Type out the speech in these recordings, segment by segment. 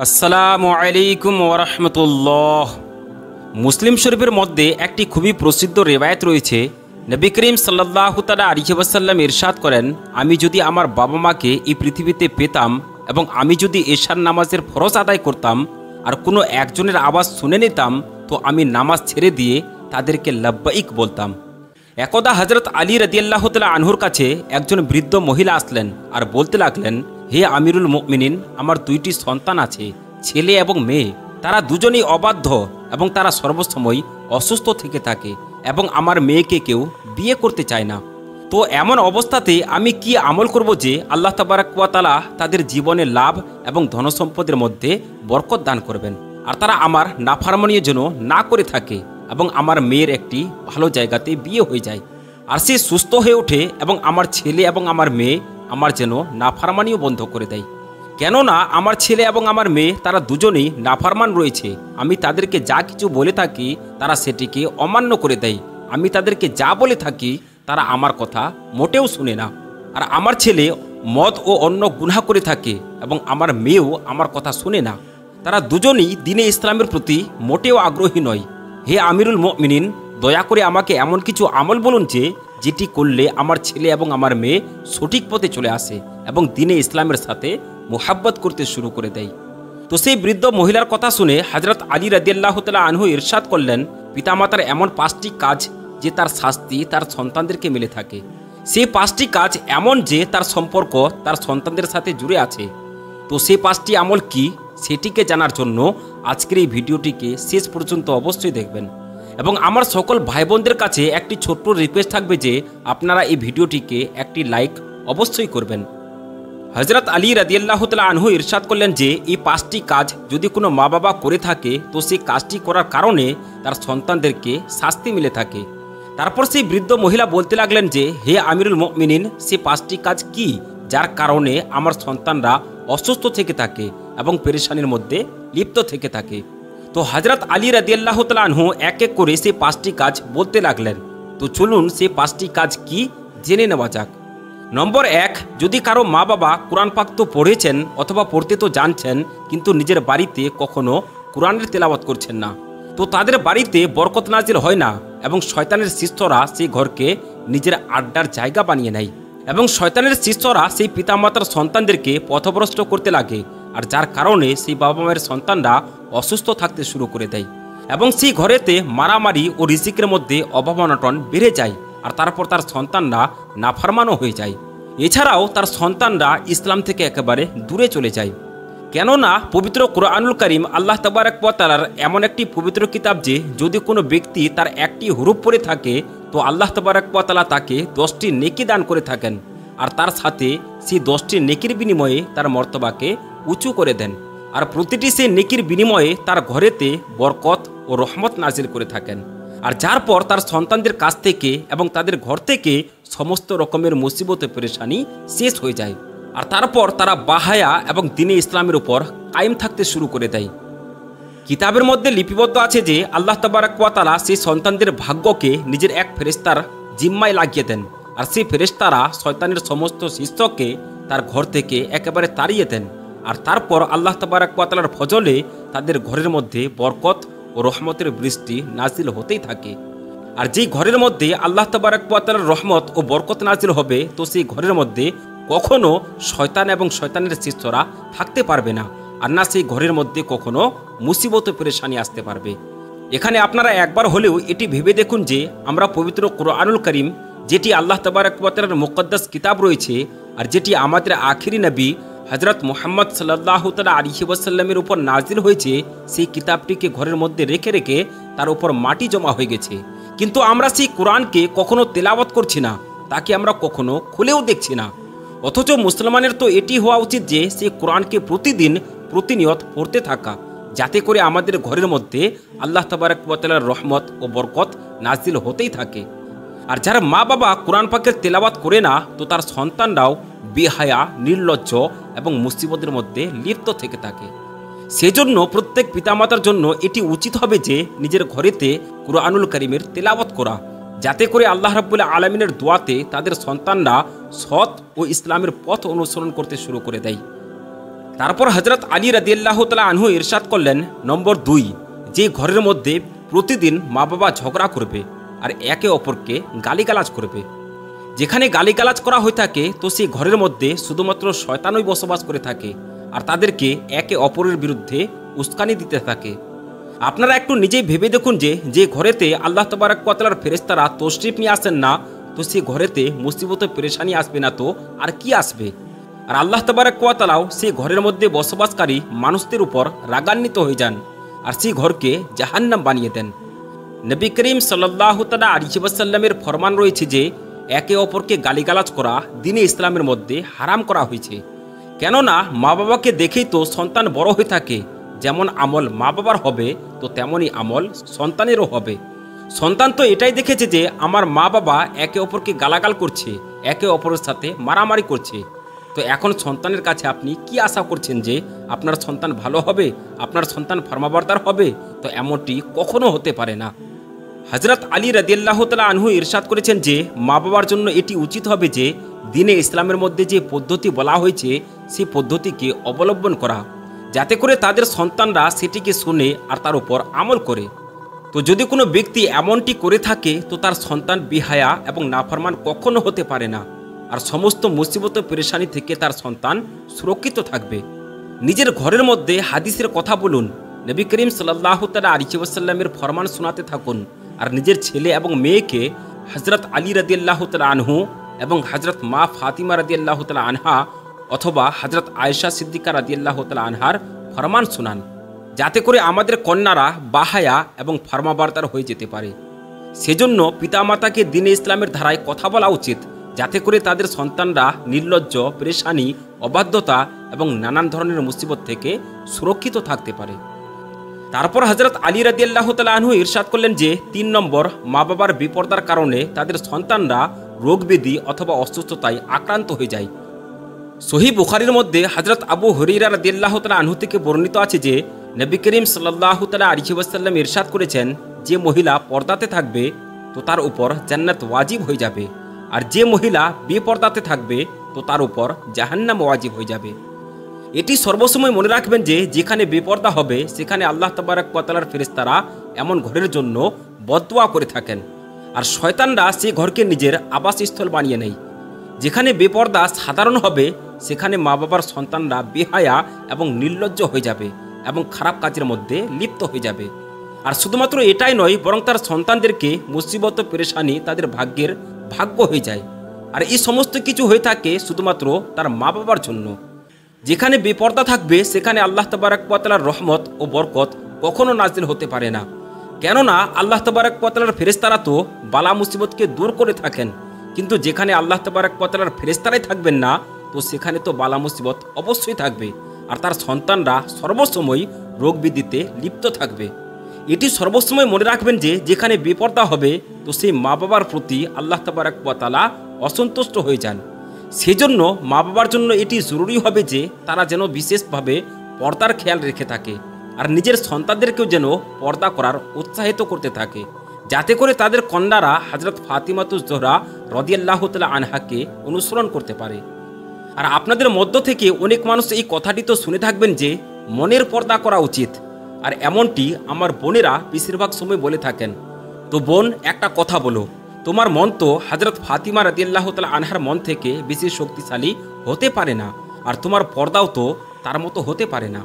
আসসালামু আলাইকুম ওরহমতুল্লাহ। মুসলিম শরীফের মধ্যে একটি খুবই প্রসিদ্ধ রেওয়ায়েত রয়েছে। নবী করিম সাল্লাল্লাহু তাআলা আলাইহি ওয়াসাল্লাম ইরশাদ করেন, আমি যদি আমার বাবা মাকে এই পৃথিবীতে পেতাম এবং আমি যদি এশার নামাজের ফরজ আদায় করতাম আর কোনো একজনের আওয়াজ শুনে নিতাম, তো আমি নামাজ ছেড়ে দিয়ে তাদেরকে লাব্বাইক বলতাম। একদা হযরত আলী রাদিয়াল্লাহু তাআলা আনহুর কাছে একজন বৃদ্ধ মহিলা আসলেন আর বলতে লাগলেন, হে আমিরুল মুমিনিন, আমার দুইটি সন্তান আছে, ছেলে এবং মেয়ে। তারা দুজনেই অবাধ্য এবং তারা সর্বসময় অসুস্থ থেকে থাকে এবং আমার মেয়েকে কেউ বিয়ে করতে চায় না। তো এমন অবস্থাতে আমি কি আমল করব যে আল্লাহ তাবারাক ওয়া তাআলা তাদের জীবনে লাভ এবং ধনসম্পদের মধ্যে বরকত দান করবেন, আর তারা আমার নাফরমানির জন্য না করে থাকে এবং আমার মেয়ের একটি ভালো জায়গাতে বিয়ে হয়ে যায় আর সে সুস্থ হয়ে ওঠে এবং আমার ছেলে এবং আমার মেয়ে আমার যেন নাফরমানিও বন্ধ করে দেয়। কেননা আমার ছেলে এবং আমার মেয়ে তারা দুজনেই নাফরমান রয়েছে। আমি তাদেরকে যা কিছু বলে থাকি তারা সেটিকে অমান্য করে দেয়। আমি তাদেরকে যা বলে থাকি তারা আমার কথা মোটেও শুনে না। আর আমার ছেলে মদ ও অন্য গুনাহ করে থাকে এবং আমার মেয়েও আমার কথা শুনে না। তারা দুজনেই দ্বীনে ইসলামের প্রতি মোটেও আগ্রহী নয়। হে আমিরুল মুমিনিন, দয়া করে আমাকে এমন কিছু আমল বলুন যেটি করলে আমার ছেলে এবং আমার মেয়ে সঠিক পথে চলে আসে এবং দ্বীনে ইসলামের সাথে মুহাব্বত করতে শুরু করে দেয়। তো সেই বৃদ্ধ মহিলার কথা শুনে হযরত আলী রাদিয়াল্লাহু তাআলা আনহু ইরশাদ করলেন, পিতামাতার এমন 5টি কাজ যে তার শাস্তি তার সন্তানদেরকে মিলে থাকে। সেই 5টি কাজ এমন যে তার সম্পর্ক তার সন্তানদের সাথে জুড়ে আছে। তো সেই 5টি আমল কি, সেটিকে জানার জন্য আজকের এই ভিডিওটিকে শেষ পর্যন্ত অবশ্যই দেখবেন। এবং আমার সকল ভাই বোনদের কাছে একটি ছোট্ট রিকোয়েস্ট থাকবে যে আপনারা এই ভিডিওটিকে একটি লাইক অবশ্যই করবেন। হযরত আলী রাদিয়াল্লাহু তাআলা আনহু ইরশাদ করলেন যে এই 5টি কাজ যদি কোনো মা বাবা করে থাকে তো সেই কাজটি করার কারণে তার সন্তানদেরকে শাস্তি মিলে থাকে। তারপর সেই বৃদ্ধ মহিলা বলতে লাগলেন যে, হে আমিরুল মুমিনিন, সেই 5টি কাজ কি যার কারণে আমার সন্তানরা অসুস্থ থেকে থাকে এবং পেরেশানির মধ্যে লিপ্ত থেকে থাকে। তো হযরত আলী রাদিয়াল্লাহু তাআলা আনহু এক এক করে সেই 5টি কাজ বলতে লাগলেন। তো চলুন সেই 5টি কাজ কি জেনে নেওয়া যাক। নম্বর 1, যদি কারো মা বাবা কোরআন পাক তো পড়েছেন অথবা পড়তে তো জানছেন কিন্তু নিজের বাড়িতে কখনো কোরআনের তেলাওয়াত করছেন না, তো তাদের বাড়িতে বরকত নাজিল হয় না এবং শয়তানের শিষ্যরা সেই ঘরকে নিজের আড্ডার জায়গা বানিয়ে নেয় এবং শয়তানের শিষ্যরা সেই পিতামাতার সন্তানদেরকে পথভ্রষ্ট করতে লাগে, আর যার কারণে সেই বাবা মায়ের সন্তানরা অসুস্থ থাকতে শুরু করে দেয় এবং সেই ঘরেতে মারামারি ও রিজিকের মধ্যে অভাব অনটন বেড়ে যায়, আর তারপর তার সন্তানরা নাফরমানও হয়ে যায়। এছাড়াও তার সন্তানরা ইসলাম থেকে একেবারে দূরে চলে যায়। কেননা পবিত্র কোরআনুল কারীম আল্লাহ তাবারাক ওয়া তাআলার এমন একটি পবিত্র কিতাব যে যদি কোনো ব্যক্তি তার একটি হুরুফ পড়ে থাকে তো আল্লাহ তাবারাক ওয়া তাআলা তাকে 10টি নেকি দান করে থাকেন, আর তার সাথে সেই 10টি নেকির বিনিময়ে তার মর্তবাকে উঁচু করে দেন, আর প্রতিটি সেই নেকির বিনিময়ে তার ঘরেতে বরকত ও রহমত নাজিল করে থাকেন, আর যার পর তার সন্তানদের কাছ থেকে এবং তাদের ঘর থেকে সমস্ত রকমের মুসিবত পেরেশানি শেষ হয়ে যায়, আর তারপর তারা বাহায়া এবং দ্বীনে ইসলামের উপর কায়েম থাকতে শুরু করে দেয়। কিতাবের মধ্যে লিপিবদ্ধ আছে যে আল্লাহ তাবারাক ওয়া তাআলা সেই সন্তানদের ভাগ্যকে নিজের এক ফেরেশতার জিম্মায় লাগিয়ে দেন, আর সেই ফেরেশতারা শয়তানের সমস্ত শিষ্যকে তার ঘর থেকে একেবারে তাড়িয়ে দেন, আর তারপর আল্লাহ তাবারাক ওয়া তাআলার ফজলে তাদের ঘরের মধ্যে বরকত ও রহমতের বৃষ্টি নাজিল হতেই থাকে। আর যেই ঘরের মধ্যে আল্লাহ তাবারাক ওয়া তাআলার রহমত ও বরকত নাজিল হবে তো সেই ঘরের মধ্যে কখনো শয়তান এবং শয়তানের শিষ্যরা থাকতে পারবে না, আর না সেই ঘরের মধ্যে কখনো মুসিবত পেরেশানি আসতে পারবে। এখানে আপনারা একবার হলেও এটি ভেবে দেখুন যে আমরা পবিত্র কোরআনুল কারীম, যেটি আল্লাহ তাবারাক ওয়া তাআলার মুকদ্দাস কিতাব রয়েছে আর যেটি আমাদের আখিরি নবী হযরত মুহাম্মদ সাল্লাল্লাহু তাআলা আলাইহি ওয়াসাল্লামের উপর নাজিল হয়েছে, সেই কিতাবটিকে ঘরের মধ্যে রেখে রেখে তার উপর মাটি জমা হয়ে গেছে, কিন্তু আমরা সেই কোরআনকে কখনো তেলাওয়াত করছি না, তাকে আমরা কখনো খুলেও দেখছি না। অথচ মুসলমানের তো এটি হওয়া উচিত যে সেই কোরআনকে প্রতিদিন প্রতিনিয়ত পড়তে থাকা, যাতে করে আমাদের ঘরের মধ্যে আল্লাহ তাবারাক ওয়া তাআলার রহমত ও বরকত নাজিল হতেই থাকে। আর যারা মা বাবা কোরআন পাকের তেলাওয়াত করে না তো তার সন্তানরাও বেহায়া, নির্লজ্জ এবং মুসিবতের মধ্যে লিপ্ত থেকে থাকে। সেজন্য প্রত্যেক পিতামাতার জন্য এটি উচিত হবে যে নিজের ঘরেতে কোরআনুল কারীমের তেলাওয়াত করা, যাতে করে আল্লাহ রাব্বুল আলামিনের দোয়াতে তাদের সন্তানরা সৎ ও ইসলামের পথ অনুসরণ করতে শুরু করে দেয়। তারপর হযরত আলী রাদিয়াল্লাহু তাআলা আনহু ইরশাদ করলেন, নম্বর 2, যে ঘরের মধ্যে প্রতিদিন মা বাবা ঝগড়া করবে আর একে অপরকে গালিগালাজ করবে। যেখানে গালিগালাজ করা হয়ে থাকে তো সেই ঘরের মধ্যে শুধুমাত্র শয়তানই বসবাস করে থাকে আর তাদেরকে একে অপরের বিরুদ্ধে উস্কানি দিতে থাকে। আপনারা একটু নিজেই ভেবে দেখুন যে ঘরেতে আল্লাহ তাবারক ওয়া তাআলার ফেরেশতারা তশরিফ নিয়ে আসেন না, তো সেই ঘরেতে মুসিবত পেরেশানি আসবে না তো আর কি আসবে। আর আল্লাহ তাবারক ওয়া তাআলাও সেই ঘরের মধ্যে বসবাসকারী মানুষদের উপর রাগান্বিত হয়ে যান আর সেই ঘরকে জাহান্নাম বানিয়ে দেন। নবী করিম সাল্লাল্লাহু তাআলা আলাইহি ওয়াসাল্লামের ফরমান রয়েছে যে একে অপরকে গালিগালাজ করা দ্বীনে ইসলামের মধ্যে হারাম করা হয়েছে। কেননা মা বাবাকে দেখেই তো সন্তান বড় হয়ে থাকে। যেমন আমল মা বাবার হবে তো তেমনই আমল সন্তানেরও হবে। সন্তান তো এটাই দেখেছে যে আমার মা বাবা একে অপরকে গালাগাল করছে, একে অপরের সাথে মারামারি করছে। তো এখন সন্তানের কাছে আপনি কি আশা করছেন যে আপনার সন্তান ভালো হবে, আপনার সন্তান ফরমাবরদার হবে? তো এমনটি কখনো হতে পারে না। হযরত আলী রাদিয়াল্লাহু তাআলা আনহু ইরশাদ করেছেন যে মা বাবার জন্য এটি উচিত হবে যে দ্বীনে ইসলামের মধ্যে যে পদ্ধতি বলা হয়েছে সেই পদ্ধতিকে অবলম্বন করা, যাতে করে তাদের সন্তানরা সেটিকে শুনে আর তার উপর আমল করে। তো যদি কোনো ব্যক্তি এমনটি করে থাকে তো তার সন্তান বেহায়া এবং নাফরমান কখনো হতে পারে না আর সমস্ত মুসিবত পেরেশানি থেকে তার সন্তান সুরক্ষিত থাকবে। নিজের ঘরের মধ্যে হাদিসের কথা বলুন, নবী করিম সাল্লাল্লাহু তাআলা আলাইহি ওয়াসাল্লামের ফরমান শোনাতে থাকুন আর নিজের ছেলে এবং মেয়েকে হযরত আলী রাদিয়াল্লাহু তাআলা আনহু এবং হযরত মা ফাতিমা রাদিয়াল্লাহু তাআলা আনহা অথবা হযরত আয়েশা সিদ্দিকা রাদিয়াল্লাহু তাআলা আনহার ফরমান শোনান, যাতে করে আমাদের কন্যারা বাহায়া এবং ফরমাবরদার হয়ে যেতে পারে। সেজন্য পিতামাতাকে দ্বীনে ইসলামের ধারায় কথা বলা উচিত, যাতে করে তাদের সন্তানরা নির্লজ্জ, পেরেশানি, অবাধ্যতা এবং নানান ধরনের মুসিবত থেকে সুরক্ষিত থাকতে পারে। তারপর হযরত আলী রাদিয়াল্লাহু তাআলা আনহু ইরশাদ করলেন যে 3 নম্বর, মা বাবার বিপর্দার কারণে তাদের সন্তানরা রোগব্যাধি অথবা অসুস্থতায় আক্রান্ত হয়ে যায়। সহিহ বুখারীর মধ্যে হযরত আবু হুরায়রা রাদিয়াল্লাহু তাআলা আনহু থেকে বর্ণিত আছে যে নবী করিম সাল্লাল্লাহু তাআলা আলাইহি ওয়াসাল্লাম ইরশাদ করেছেন, যে মহিলা পর্দাতে থাকবে তো তার উপর জান্নাত ওয়াজিব হয়ে যাবে, আর যে মহিলা বেপর্দাতে থাকবে তো তার উপর জাহান্নাম ওয়াজিব হয়ে যাবে। এটি সর্বসময় মনে রাখবেন যে যেখানে বেপর্দা হবে সেখানে আল্লাহ তাবারক ওয়া তাআলার ফেরেশতারা এমন ঘরের জন্য বদদুয়া করে থাকেন আর শয়তানরা সেই ঘরকে নিজের আবাসস্থল বানিয়ে নেয়। যেখানে বেপর্দা সাধারণ হবে সেখানে মা বাবার সন্তানরা বেহায়া এবং নির্লজ্জ হয়ে যাবে এবং খারাপ কাজের মধ্যে লিপ্ত হয়ে যাবে। আর শুধুমাত্র এটাই নয়, বরং তার সন্তানদেরকে মুসিবত পেরেশানি তাদের ভাগ্যের ভাগ্য হয়ে যায়। আর এই সমস্ত কিছু হয়ে থাকে শুধুমাত্র তার মা বাবার জন্য। যেখানে বেপর্দা থাকবে সেখানে আল্লাহ তাবারক ওয়া তাআলার রহমত ও বরকত কখনো নাজিল হতে পারে না। কেননা আল্লাহ তাবারক ওয়া তাআলার ফেরেশতারা তো বালা মুসিবতকে দূর করে থাকেন, কিন্তু যেখানে আল্লাহ তাবারক ওয়া তাআলার ফেরেশতারাই থাকবেন না তো সেখানে তো বালা মুসিবত অবশ্যই থাকবে আর তার সন্তানরা সর্বসময় রোগ ব্যাধিতে লিপ্ত থাকবে। এটি সর্বসময় মনে রাখবেন যে যেখানে বেপর্দা হবে তো সেই মা বাবার প্রতি আল্লাহ তাবারক ওয়া তাআলা অসন্তুষ্ট হয়ে যান। সেজন্য মা বাবার জন্য এটি জরুরি হবে যে তারা যেন বিশেষভাবে পর্দার খেয়াল রেখে থাকে আর নিজের সন্তানদেরকেও যেন পর্দা করার উৎসাহিত করতে থাকে, যাতে করে তাদের কন্যারা হযরত ফাতিমাতুজ জোহরা রাদিয়াল্লাহু তাআলা আনহাকে অনুসরণ করতে পারে। আর আপনাদের মধ্য থেকে অনেক মানুষ এই কথাটি তো শুনে থাকবেন যে মনের পর্দা করা উচিত, আর এমনটি আমার বোনেরা বেশিরভাগ সময় বলে থাকেন। তো বোন, একটা কথা বলো, তোমার মন তো হযরত ফাতিমা রাদিয়াল্লাহু তাআলা আনহার মন থেকে বেশি শক্তিশালী হতে পারে না, আর তোমার পর্দাও তো তার মতো হতে পারে না।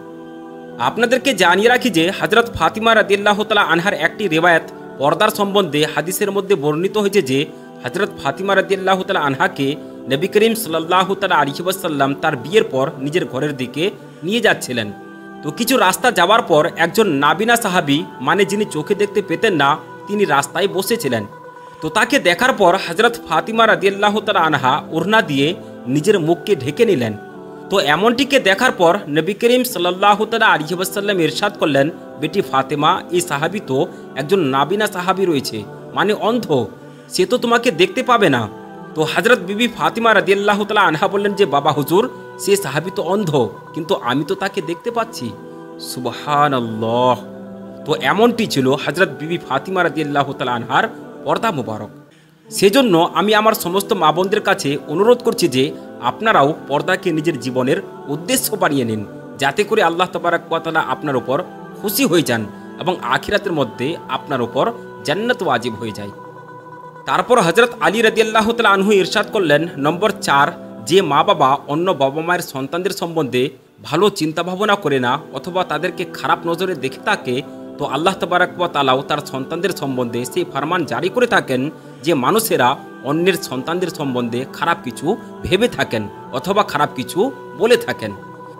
আপনাদেরকে জানিয়ে রাখি যে হযরত ফাতিমা রাদিয়াল্লাহু তাআলা আনহার একটি রিওয়ায়াত পর্দার সম্বন্ধে হাদিসের মধ্যে বর্ণিত হয়েছে যে হযরত ফাতিমা রাদিয়াল্লাহু তাআলা আনহাকে নবী করিম সাল্লাল্লাহু তাআলা আলাইহি ওয়াসাল্লাম তার বিয়ের পর নিজের ঘরের দিকে নিয়ে যাচ্ছিলেন। তো কিছু রাস্তা যাওয়ার পর একজন নাবিনা সাহাবী, মানে যিনি চোখে দেখতে পেতেন না, তিনি রাস্তায় বসেছিলেন। তো তাকে দেখার পর হযরত ফাতিমা রাদিয়াল্লাহু তাআলা আনহা ওড়না দিয়ে নিজের মুখকে ঢেকে নিলেন। তো এমনটিকে দেখার পর নবী করিম সাল্লাল্লাহু তাআলা আলাইহি ওয়াসাল্লাম ইরশাদ করলেন, বেটি ফাতেমা, এই সাহাবী তো একজন নাবিনা সাহাবী রয়েছে, মানে অন্ধ, সে তো তোমাকে দেখতে পাবে না। তো হযরত বিবি ফাতিমা রাদিয়াল্লাহু তাআলা আনহা বললেন যে বাবা হুজুর, সে সাহাবী তো অন্ধ, কিন্তু আমি তো তাকে দেখতে পাচ্ছি। সুবহানাল্লাহ। তো এমনটি ছিল হযরত বিবি ফাতিমা রাদিয়াল্লাহু তাআলা আনহার পর্দা মুবারক। সেজন্য আমি আমার সমস্ত মা বোনদের কাছে অনুরোধ করছি যে আপনারাও পর্দাকে নিজের জীবনের উদ্দেশ্য বানিয়ে নিন যাতে করে আল্লাহ তাবারক ওয়া তাআলা আপনার উপর খুশি হয়ে যান এবং আখিরাতের মধ্যে আপনার উপর জান্নাত ওয়াজিব হয়ে যায়। তারপর হযরত আলী রাদিয়াল্লাহু তাআলা আনহু ইরশাদ করলেন, নম্বর 4, যে মা বাবা অন্য বাবা মায়ের সন্তানদের সম্বন্ধে ভালো চিন্তা ভাবনা করে না অথবা তাদেরকে খারাপ নজরে দেখে থাকে, তো আল্লাহ তাবারক ওয়া তাআলাও তার সন্তানদের সম্বন্ধে সেই ফরমান জারি করে থাকেন যে মানুষেরা অন্যের সন্তানদের সম্বন্ধে খারাপ কিছু ভেবে থাকেন অথবা খারাপ কিছু বলে থাকেন।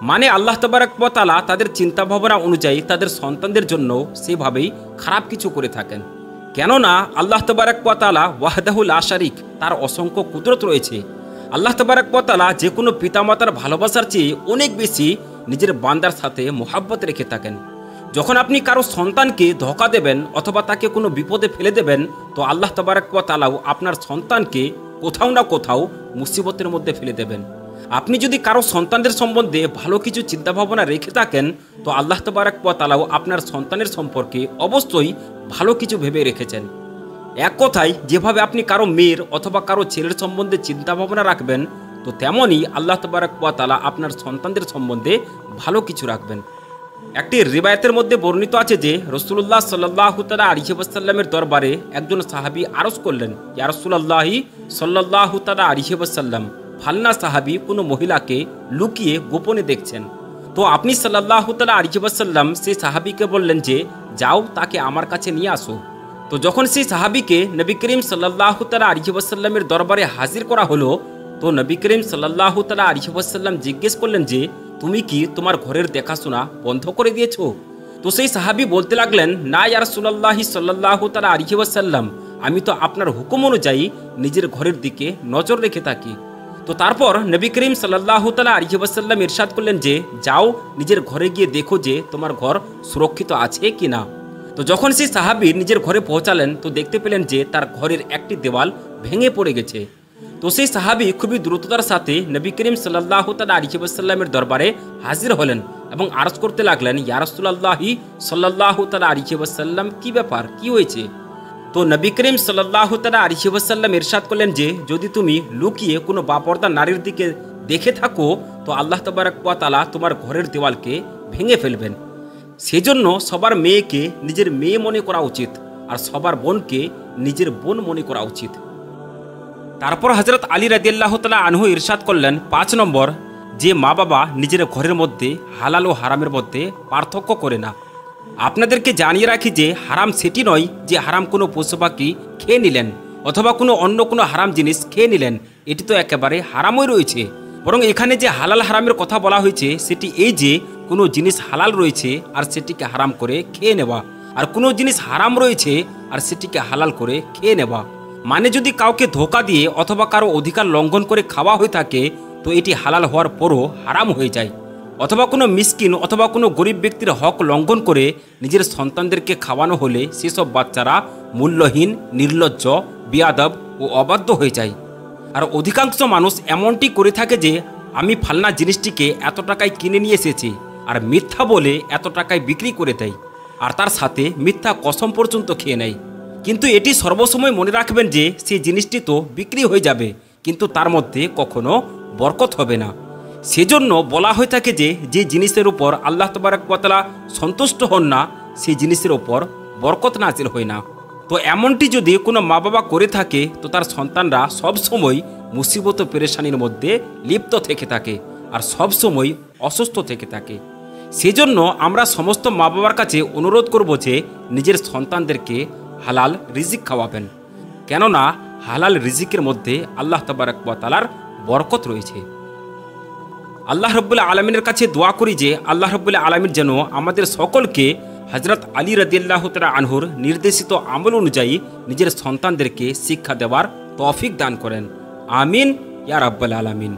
মানে আল্লাহ তাবারক ওয়া তাআলা তাদের চিন্তা ভাবনা অনুযায়ী তাদের সন্তানদের জন্য সেভাবেই খারাপ কিছু করে থাকেন। কেননা আল্লাহ তাবারক ওয়া তাআলা ওয়াহদাহু লা শারিক, তার অসংখ্য কুদরত রয়েছে। আল্লাহ তাবারক ওয়া তাআলা যে কোনো পিতামাতার ভালোবাসার চেয়ে অনেক বেশি নিজের বান্দার সাথে মোহাব্বত রেখে থাকেন। যখন আপনি কারো সন্তানকে ধোঁকা দেবেন অথবা তাকে কোনো বিপদে ফেলে দেবেন, তো আল্লাহ তাবারক ওয়া তাআলাও আপনার সন্তানকে কোথাও না কোথাও মুসিবতের মধ্যে ফেলে দেবেন। আপনি যদি কারো সন্তানদের সম্বন্ধে ভালো কিছু চিন্তাভাবনা রেখে থাকেন, তো আল্লাহ তাবারক ওয়া তাআলাও আপনার সন্তানের সম্পর্কে অবশ্যই ভালো কিছু ভেবে রেখেছেন। এক কথায়, যেভাবে আপনি কারো মেয়ের অথবা কারো ছেলের সম্বন্ধে চিন্তাভাবনা রাখবেন, তো তেমনই আল্লাহ তাবারক ওয়া তাআলা আপনার সন্তানদের সম্বন্ধে ভালো কিছু রাখবেন। একটি রিবায়াতের মধ্যে বর্ণিত আছে যে রাসূলুল্লাহ সাল্লাল্লাহু তাআলা আলাইহি ওয়াসাল্লামের দরবারে একজন সাহাবী আরজ করলেন, ইয়া রাসূলুল্লাহি সাল্লাল্লাহু তাআলা আলাইহি ওয়াসাল্লাম, ফালনা সাহাবী কোনো মহিলাকে লুকিয়ে গোপনে দেখছেন। তো আপনি সাল্লাল্লাহু তাআলা আলাইহি ওয়াসাল্লাম সেই সাহাবীকে বললেন যে, যাও তাকে আমার কাছে নিয়ে আসো। তো যখন সেই সাহাবীকে নবী করিম সাল্লাল্লাহু তাআলা আলাইহি ওয়াসাল্লামের দরবারে হাজির করা হলো, তো নবী করিম সাল্লাল্লাহু তাআলা আলাইহি ওয়াসাল্লাম জিজ্ঞেস করলেন যে, তুমি কি তোমার ঘরের দেখাশোনা বন্ধ করে দিয়েছো? তো সেই সাহাবী বলতে লাগলেন, না ইয়া রাসূলুল্লাহি সাল্লাল্লাহু তাআলা আলাইহি ওয়াসাল্লাম, আমি তো আপনার হুকুম অনুযায়ী নিজের ঘরের দিকে নজর রেখে থাকি। তো তারপর নবী করিম সাল্লাল্লাহু তাআলা আলাইহি ওয়াসাল্লাম ইরশাদ করলেন যে, যাও নিজের ঘরে গিয়ে দেখো যে তোমার ঘর সুরক্ষিত আছে কিনা। তো যখন সেই সাহাবী নিজের ঘরে পৌঁছালেন, তো দেখতে পেলেন যে তার ঘরের একটি দেওয়াল ভেঙে পড়ে গেছে। তো সেই সাহাবী খুবই দ্রুততার সাথে নবী করিম সাল্লাল্লাহু তাআলা আলাইহি ওয়াসাল্লামের দরবারে হাজির হলেন এবং আরজ করতে লাগলেন, ইয়া রাসূলুল্লাহি সাল্লাল্লাহু তাআলা আলাইহি ওয়াসাল্লাম, কি ব্যাপার, কি হয়েছে? তো নবী করিম সাল্লাল্লাহু তাআলা আলাইহি ওয়াসাল্লাম ইরশাদ করলেন যে, যদি তুমি লুকিয়ে কোনো বাপরদা নারীর দিকে দেখে থাকো, তো আল্লাহ তাবারক ওয়া তাআলা তোমার ঘরের দেওয়ালকে ভেঙে ফেলবেন। সেজন্য সবার মেয়েকে নিজের মেয়ে মনে করা উচিত আর সবার বোনকে নিজের বোন মনে করা উচিত। তারপর হযরত আলী রাদিয়াল্লাহু তাআলা আনহু ইরশাদ করলেন, 5 নম্বর, যে মা বাবা নিজের ঘরের মধ্যে হালাল ও হারামের মধ্যে পার্থক্য করে না। আপনাদেরকে জানিয়ে রাখি যে হারাম সেটি নয় যে হারাম কোনো পশু পাখি খেয়ে নিলেন অথবা অন্য কোনো হারাম জিনিস খেয়ে নিলেন, এটি তো একেবারে হারামই রয়েছে। বরং এখানে যে হালাল হারামের কথা বলা হয়েছে সেটি এই যে কোনো জিনিস হালাল রয়েছে আর সেটিকে হারাম করে খেয়ে নেওয়া, আর কোনো জিনিস হারাম রয়েছে আর সেটিকে হালাল করে খেয়ে নেওয়া। মানে যদি কাউকে ধোঁকা দিয়ে অথবা কারো অধিকার লঙ্ঘন করে খাওয়া হয়ে থাকে, তো এটি হালাল হওয়ার পরও হারাম হয়ে যায়। অথবা কোনো মিসকিন অথবা কোনো গরিব ব্যক্তির হক লঙ্ঘন করে নিজের সন্তানদেরকে খাওয়ানো হলে সেসব বাচ্চারা মূল্যহীন, নির্লজ্জ, বেয়াদব ও অবাধ্য হয়ে যায়। আর অধিকাংশ মানুষ এমনটি করে থাকে যে, আমি ফালনা জিনিসটিকে এত টাকায় কিনে নিয়ে এসেছি, আর মিথ্যা বলে এত টাকায় বিক্রি করে দেয়, আর তার সাথে মিথ্যা কসম পর্যন্ত খেয়ে নেয়। কিন্তু এটি সর্বসময় মনে রাখবেন যে সেই জিনিসটি তো বিক্রি হয়ে যাবে, কিন্তু তার মধ্যে কখনো বরকত হবে না। সেজন্য বলা হয়ে থাকে যে, যে জিনিসের উপর আল্লাহ তাবারক ওয়া তাআলা সন্তুষ্ট হন না, সেই জিনিসের উপর বরকত নাজিল হয় না। তো এমনটি যদি কোনো মা বাবা করে থাকে, তো তার সন্তানরা সবসময় মুসিবত পেরেশানির মধ্যে লিপ্ত থেকে থাকে আর সবসময় অসুস্থ থেকে থাকে। সেজন্য আমরা সমস্ত মা বাবার কাছে অনুরোধ করব যে নিজের সন্তানদেরকে হালাল রিজিক খাওয়াবেন, কেননা হালাল রিজিকের মধ্যে আল্লাহ তাবারক ওয়া তাআলার বরকত রয়েছে। আল্লাহ রাব্বুল আলামিনের কাছে দোয়া করি যে আল্লাহ রাব্বুল আলামিন যেন আমাদের সকলকে হযরত আলী রাদিয়াল্লাহু তাআলা আনহুর নির্দেশিত আমল অনুযায়ী নিজের সন্তানদেরকে শিক্ষা দেওয়ার তৌফিক দান করেন। আমিন ইয়া রাব্বুল আলামিন।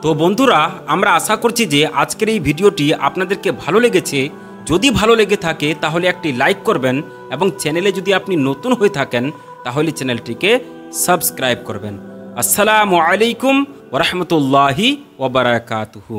তো বন্ধুরা, আমরা আশা করছি যে আজকের এই ভিডিওটি আপনাদেরকে ভালো লেগেছে। যদি ভালো লেগে থাকে তাহলে একটি লাইক করবেন এবং চ্যানেলে যদি আপনি নতুন হয়ে থাকেন তাহলে চ্যানেলটিকে সাবস্ক্রাইব করবেন। আসসালামু আলাইকুম ওয়া রাহমাতুল্লাহি ওয়া বারাকাতুহু।